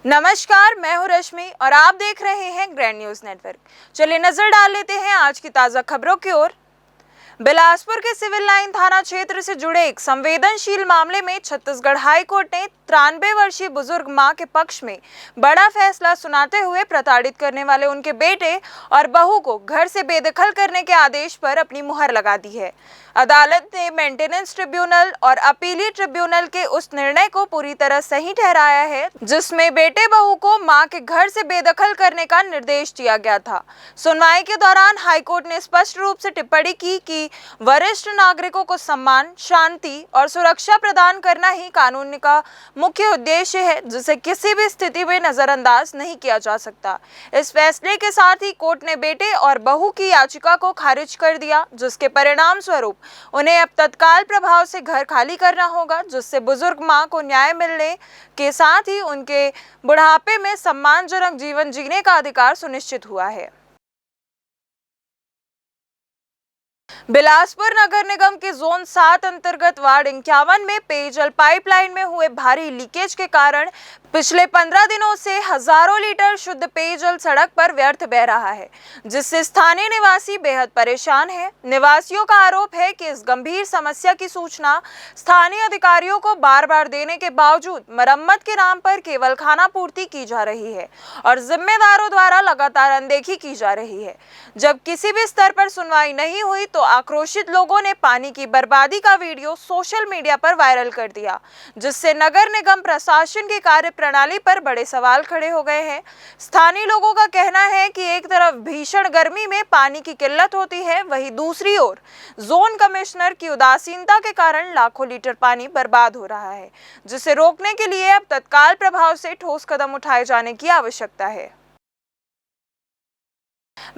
नमस्कार, मैं हूं रश्मि और आप देख रहे हैं ग्रैंड न्यूज नेटवर्क। चलिए नजर डाल लेते हैं आज की ताजा खबरों की ओर। बिलासपुर के सिविल लाइन थाना क्षेत्र से जुड़े एक संवेदनशील मामले में छत्तीसगढ़ हाई कोर्ट ने 93 वर्षीय बुजुर्ग मां के पक्ष में बड़ा फैसला सुनाते हुए प्रताड़ित करने वाले उनके बेटे और बहू को घर से बेदखल करने के आदेश पर अपनी मुहर लगा दी है। अदालत ने मेंटेनेंस ट्रिब्यूनल और अपीली ट्रिब्यूनल के उस निर्णय को पूरी तरह सही ठहराया है जिसमें बेटे बहू को मां के घर से बेदखल करने का निर्देश दिया गया था। सुनवाई के दौरान हाईकोर्ट ने स्पष्ट रूप से टिप्पणी की कि वरिष्ठ नागरिकों को सम्मान, शांति और सुरक्षा प्रदान करना ही कानून का मुख्य उद्देश्य है, जिसे किसी भी स्थिति में नजरअंदाज नहीं किया जा सकता। इस फैसले के साथ ही कोर्ट ने बेटे और बहू की याचिका को खारिज कर दिया, जिसके परिणाम स्वरूप उन्हें अब तत्काल प्रभाव से घर खाली करना होगा, जिससे बुजुर्ग मां को न्याय मिलने के साथ ही उनके बुढ़ापे में सम्मानजनक जीवन जीने का अधिकार सुनिश्चित हुआ है। बिलासपुर नगर निगम के जोन 7 अंतर्गत वार्ड 51 में पेयजल पाइपलाइन में हुए भारी लीकेज के कारण पिछले 15 दिनों से हजारों लीटर शुद्ध पेयजल सड़क पर व्यर्थ बह रहा है, जिससे स्थानीय निवासी बेहद परेशान हैं। निवासियों का आरोप है कि इस गंभीर समस्या की सूचना स्थानीय अधिकारियों को बार-बार देने के बावजूद मरम्मत के नाम पर केवल खानापूर्ति की जा रही है और जिम्मेदारों द्वारा लगातार अनदेखी की जा रही है। जब किसी भी स्तर पर सुनवाई नहीं हुई तो आक्रोशित लोगों ने पानी की बर्बादी का वीडियो सोशल मीडिया पर वायरल कर दिया, जिससे नगर निगम प्रशासन की कार्य प्रणाली पर बड़े सवाल खड़े हो गए हैं। स्थानीय लोगों का कहना है कि एक तरफ भीषण गर्मी में पानी की किल्लत होती है, वहीं दूसरी ओर जोन कमिश्नर की उदासीनता के कारण लाखों लीटर पानी बर्बाद हो रहा है, जिसे रोकने के लिए अब तत्काल प्रभाव से ठोस कदम उठाए जाने की आवश्यकता है।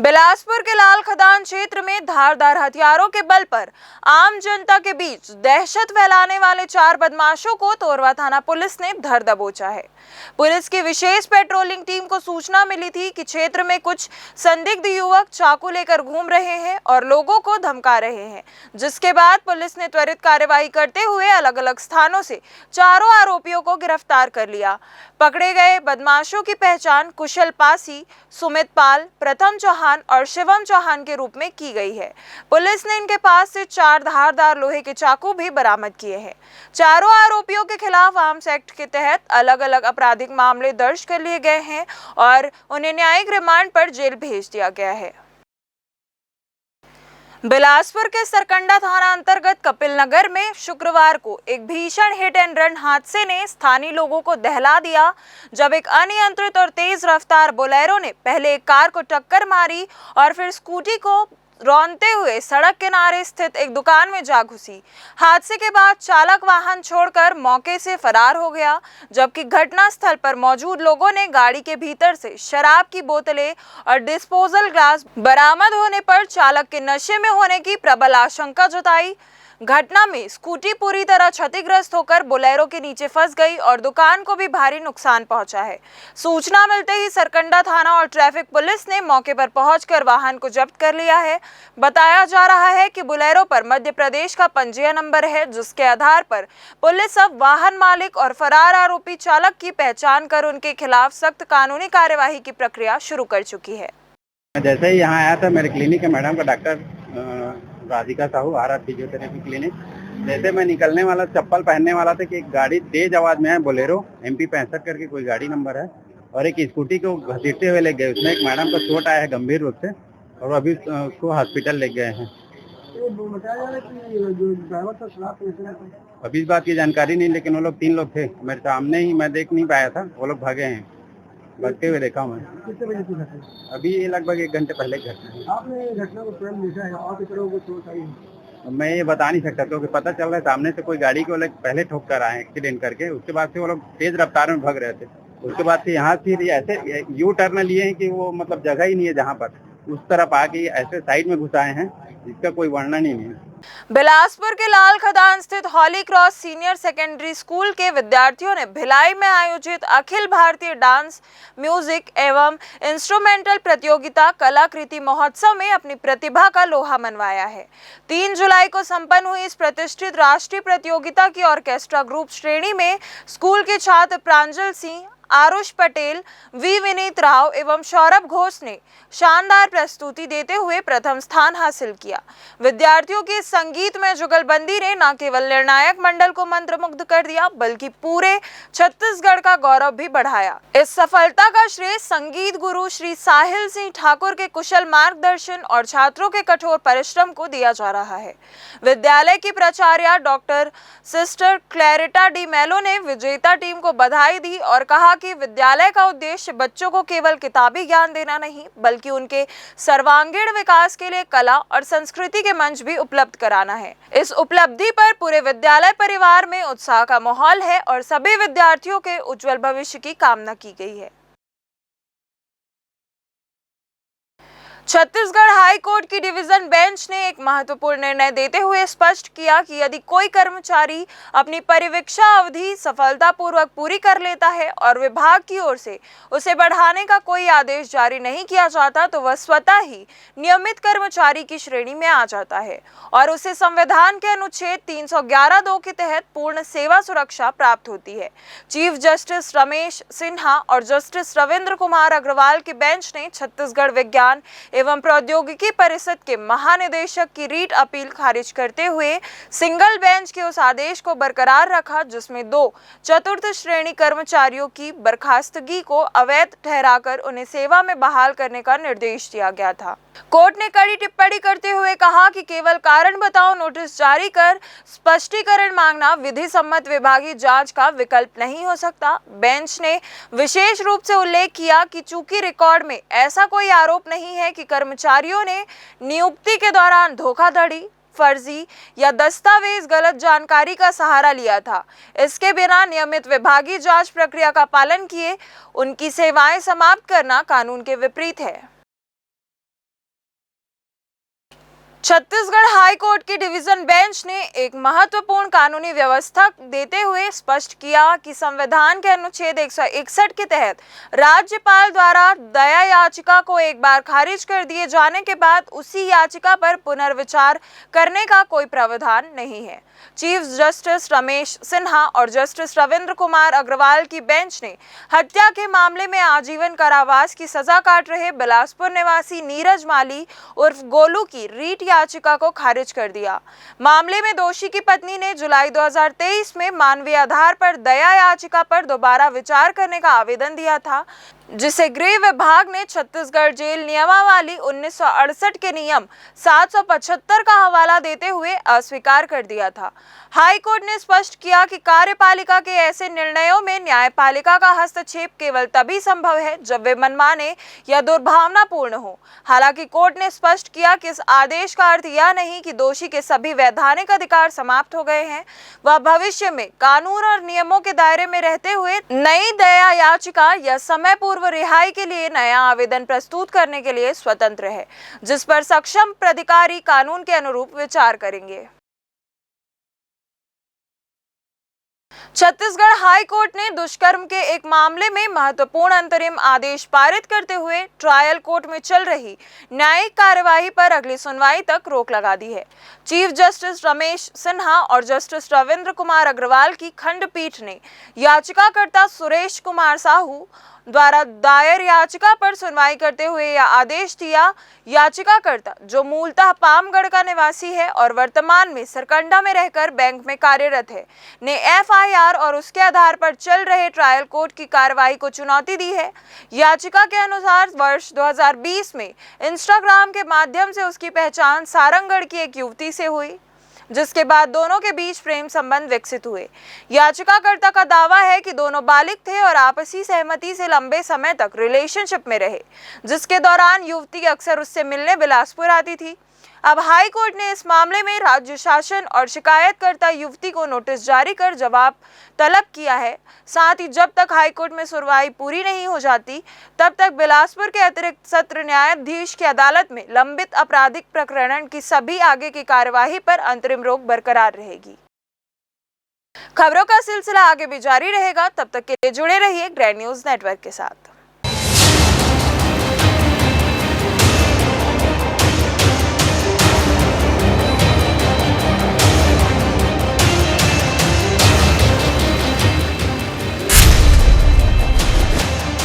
बिलासपुर के लाल खदान क्षेत्र में धारदार हथियारों के बल पर आम जनता के बीच दहशत फैलाने वाले 4 बदमाशों को तोरवा थाना पुलिस ने धर दबोचा है। पुलिस की विशेष पेट्रोलिंग टीम को सूचना मिली थी कि क्षेत्र में कुछ संदिग्ध युवक चाकू लेकर घूम रहे हैं और लोगों को धमका रहे हैं, जिसके बाद पुलिस ने त्वरित कार्यवाही करते हुए अलग-अलग स्थानों से चारों आरोपियों को गिरफ्तार कर लिया। पकड़े गए बदमाशों की पहचान कुशल पासी, सुमित पाल, प्रथम चौहान और शिवम चौहान के रूप में की गई है। पुलिस ने इनके पास से 4 धारदार लोहे के चाकू भी बरामद किए हैं। चारों आरोपियों के खिलाफ आर्म्स एक्ट के तहत अलग-अलग आपराधिक मामले दर्ज कर लिए गए हैं और उन्हें न्यायिक रिमांड पर जेल भेज दिया गया है। बिलासपुर के सरकंडा थाना अंतर्गत कपिल नगर में शुक्रवार को एक भीषण हिट एंड रन हादसे ने स्थानीय लोगों को दहला दिया, जब एक अनियंत्रित और तेज रफ्तार बोलेरो ने पहले एक कार को टक्कर मारी और फिर स्कूटी को रौंदते हुए सड़क किनारे स्थित एक दुकान में जा घुसी। हादसे के बाद चालक वाहन छोड़कर मौके से फरार हो गया, जबकि घटनास्थल पर मौजूद लोगों ने गाड़ी के भीतर से शराब की बोतलें और डिस्पोजल ग्लास बरामद होने पर चालक के नशे में होने की प्रबल आशंका जताई। घटना में स्कूटी पूरी तरह क्षतिग्रस्त होकर बोलेरो के नीचे फंस गई और दुकान को भी भारी नुकसान पहुंचा है। सूचना मिलते ही सरकंडा थाना और ट्रैफिक पुलिस ने मौके पर पहुंचकर वाहन को जब्त कर लिया है। बताया जा रहा है कि बोलेरो पर मध्य प्रदेश का पंजीयन नंबर है, जिसके आधार पर पुलिस अब वाहन मालिक और फरार आरोपी चालक की पहचान कर उनके खिलाफ सख्त कानूनी कार्यवाही की प्रक्रिया शुरू कर चुकी है। जैसे ही यहाँ आया था मेरे क्लिनिक के मैडम का doctor Radhika Sahu R physiotherapy clinic, जैसे मैं निकलने वाला चप्पल पहनने वाला था कि एक गाड़ी तेज आवाज में है, बोलेरो MP 65 करके कोई गाड़ी नंबर है, और एक स्कूटी को घसीटते हुए ले गए। उसमें एक मैडम को चोट आया है गंभीर रूप से और अभी उसको हॉस्पिटल ले गए हैं। अभी इस बात की जानकारी नहीं, लेकिन वो लोग 3 लोग थे मेरे सामने ही, मैं देख नहीं पाया था, वो लोग भागे हैं, भागते हुए देखा मैं। कितने बजे की घटना है? अभी लगभग 1 घंटे पहले घटना है। आपने घटना को स्वयं देखा है और कितने लोगों को चोट आई है? मैं ये बता नहीं सकता, क्योंकि पता चल रहा है सामने से कोई गाड़ी को लोग पहले ठोक कर आए एक्सीडेंट करके, उसके बाद से वो लोग तेज रफ्तार में भाग रहे थे। उसके बाद से यहाँ से ऐसे यू टर्न लिए हैं कि वो मतलब जगह ही नहीं है, जहाँ पर उस तरफ आके ऐसे साइड में घुसाए हैं जिसका कोई वर्णन ही नहीं है। बिलासपुर के लाल खदान स्थित हॉली क्रॉस सीनियर सेकेंडरी स्कूल के विद्यार्थियों ने भिलाई में आयोजित अखिल भारतीय डांस, म्यूजिक एवं इंस्ट्रूमेंटल प्रतियोगिता कलाकृति महोत्सव में अपनी प्रतिभा का लोहा मनवाया है। 3 जुलाई को संपन्न हुई इस प्रतिष्ठित राष्ट्रीय प्रतियोगिता की ऑर्केस्ट्रा ग्रुप श्रेणी में स्कूल के छात्र प्रांजल सिंह, आरुष पटेल, वी विनीत राव एवं सौरभ घोष ने शानदार प्रस्तुति देते हुए प्रथम स्थान हासिल किया। विद्यार्थियों की संगीत में जुगलबंदी ने न केवल निर्णायक मंडल को मंत्रमुग्ध कर दिया बल्कि पूरे छत्तीसगढ़ का गौरव भी बढ़ाया। इस सफलता का श्रेय संगीत गुरु श्री साहिल सिंह ठाकुर के कुशल मार्गदर्शन और छात्रों के कठोर परिश्रम को दिया जा रहा है। विद्यालय की प्राचार्य डॉक्टर सिस्टर क्लैरिटा डी मेलो ने विजेता टीम को बधाई दी और कहा कि विद्यालय का उद्देश्य बच्चों को केवल किताबी ज्ञान देना नहीं बल्कि उनके सर्वांगीण विकास के लिए कला और संस्कृति के मंच भी उपलब्ध कराना है। इस उपलब्धि पर पूरे विद्यालय परिवार में उत्साह का माहौल है और सभी विद्यार्थियों के उज्जवल भविष्य की कामना की गई है। छत्तीसगढ़ हाई कोर्ट की डिवीजन बेंच ने एक महत्वपूर्ण निर्णय देते हुए स्पष्ट किया कि यदि कोई कर्मचारी अपनी परिवीक्षा अवधि सफलतापूर्वक पूरी कर लेता है और विभाग की ओर से उसे बढ़ाने का कोई आदेश जारी नहीं किया जाता तो वह स्वतः ही नियमित कर्मचारी की श्रेणी में आ जाता है और उसे संविधान के अनुच्छेद 311(2) के तहत पूर्ण सेवा सुरक्षा प्राप्त होती है। चीफ जस्टिस रमेश सिन्हा और जस्टिस रविंद्र कुमार अग्रवाल की बेंच ने छत्तीसगढ़ विज्ञान एवं प्रौद्योगिकी परिषद के महानिदेशक की रीट अपील खारिज करते हुए सिंगल बेंच के उस आदेश को बरकरार रखा जिसमें 2 चतुर्थ श्रेणी कर्मचारियों की बर्खास्तगी को अवैध ठहराकर उन्हें सेवा में बहाल करने का निर्देश दिया गया था। कोर्ट ने कड़ी टिप्पणी करते हुए कहा कि केवल कारण बताओ नोटिस जारी कर स्पष्टीकरण मांगना विधि सम्मत विभागीय जांच का विकल्प नहीं हो सकता। बेंच ने विशेष रूप से उल्लेख किया कि चूंकि रिकॉर्ड में ऐसा कोई आरोप नहीं है कि कर्मचारियों ने नियुक्ति के दौरान धोखाधड़ी, फर्जी या दस्तावेज गलत जानकारी का सहारा लिया था, इसके बिना नियमित विभागीय जांच प्रक्रिया का पालन किए उनकी सेवाएं समाप्त करना कानून के विपरीत है। छत्तीसगढ़ हाई कोर्ट की डिवीजन बेंच ने एक महत्वपूर्ण कानूनी व्यवस्था देते हुए स्पष्ट किया कि संविधान के अनुच्छेद 161 के तहत राज्यपाल द्वारा दया याचिका को एक बार खारिज कर दिए जाने के बाद उसी याचिका पर पुनर्विचार करने का कोई प्रावधान नहीं है। चीफ जस्टिस रमेश सिन्हा और जस्टिस रविंद्र कुमार अग्रवाल की बेंच ने हत्या के मामले में आजीवन कारावास की सजा काट रहे बिलासपुर निवासी नीरज माली उर्फ गोलू की रीट याचिका को खारिज कर दिया। मामले में दोषी की पत्नी ने जुलाई 2023 में मानवीय आधार पर दया याचिका पर दोबारा विचार करने का आवेदन दिया था, जिसे गृह विभाग ने छत्तीसगढ़ जेल नियमावली 1968 के नियम 775 का हवाला देते हुए अस्वीकार कर दिया था। हाई कोर्ट ने स्पष्ट किया कि कार्यपालिका के ऐसे निर्णयों में न्यायपालिका का हस्तक्षेप केवल तभी संभव है जब वे मनमाने या दुर्भावनापूर्ण हो। हालांकि कोर्ट ने स्पष्ट किया कि इस आदेश का अर्थ यह नहीं कि दोषी के सभी वैधानिक अधिकार समाप्त हो गए हैं। वह भविष्य में कानून और नियमों के दायरे में रहते हुए नई दया याचिका या समय पूर्व रिहाई के लिए नया आवेदन प्रस्तुत करने के लिए स्वतंत्र है, जिस पर सक्षम प्राधिकारी कानून के अनुरूप विचार करेंगे। छत्तीसगढ़ हाई कोर्ट ने दुष्कर्म के एक मामले में महत्वपूर्ण अंतरिम आदेश पारित करते हुए ट्रायल कोर्ट में चल रही न्यायिक कार्यवाही पर अगली सुनवाई तक रोक लगा दी है। चीफ जस्टिस रमेश सिन्हा और जस्टिस रविंद्र कुमार अग्रवाल की खंडपीठ ने याचिकाकर्ता सुरेश कुमार साहू द्वारा दायर याचिका पर सुनवाई करते हुए यह आदेश दिया। याचिकाकर्ता, जो मूलतः पामगढ़ का निवासी है और वर्तमान में सरकंडा में रहकर बैंक में कार्यरत है, ने एफआईआर और उसके आधार पर चल रहे ट्रायल कोर्ट की कार्रवाई को चुनौती दी है। याचिका के अनुसार वर्ष 2020 में इंस्टाग्राम के माध्यम से उसकी पहचान सारंगगढ़ की एक युवती से हुई, जिसके बाद दोनों के बीच प्रेम संबंध विकसित हुए। याचिकाकर्ता का दावा है कि दोनों बालिग थे और आपसी सहमति से लंबे समय तक रिलेशनशिप में रहे, जिसके दौरान युवती अक्सर उससे मिलने बिलासपुर आती थी। अब हाई कोर्ट ने इस मामले में राज्य शासन और शिकायतकर्ता युवती को नोटिस जारी कर जवाब तलब किया है। साथ ही जब तक हाई कोर्ट में सुनवाई पूरी नहीं हो जाती, तब तक बिलासपुर के अतिरिक्त सत्र न्यायाधीश की अदालत में लंबित आपराधिक प्रकरण की सभी आगे की कार्यवाही पर अंतरिम रोक बरकरार रहेगी। खबरों का सिलसिला आगे भी जारी रहेगा, तब तक के लिए जुड़े रहिए ग्रैंड न्यूज नेटवर्क के साथ।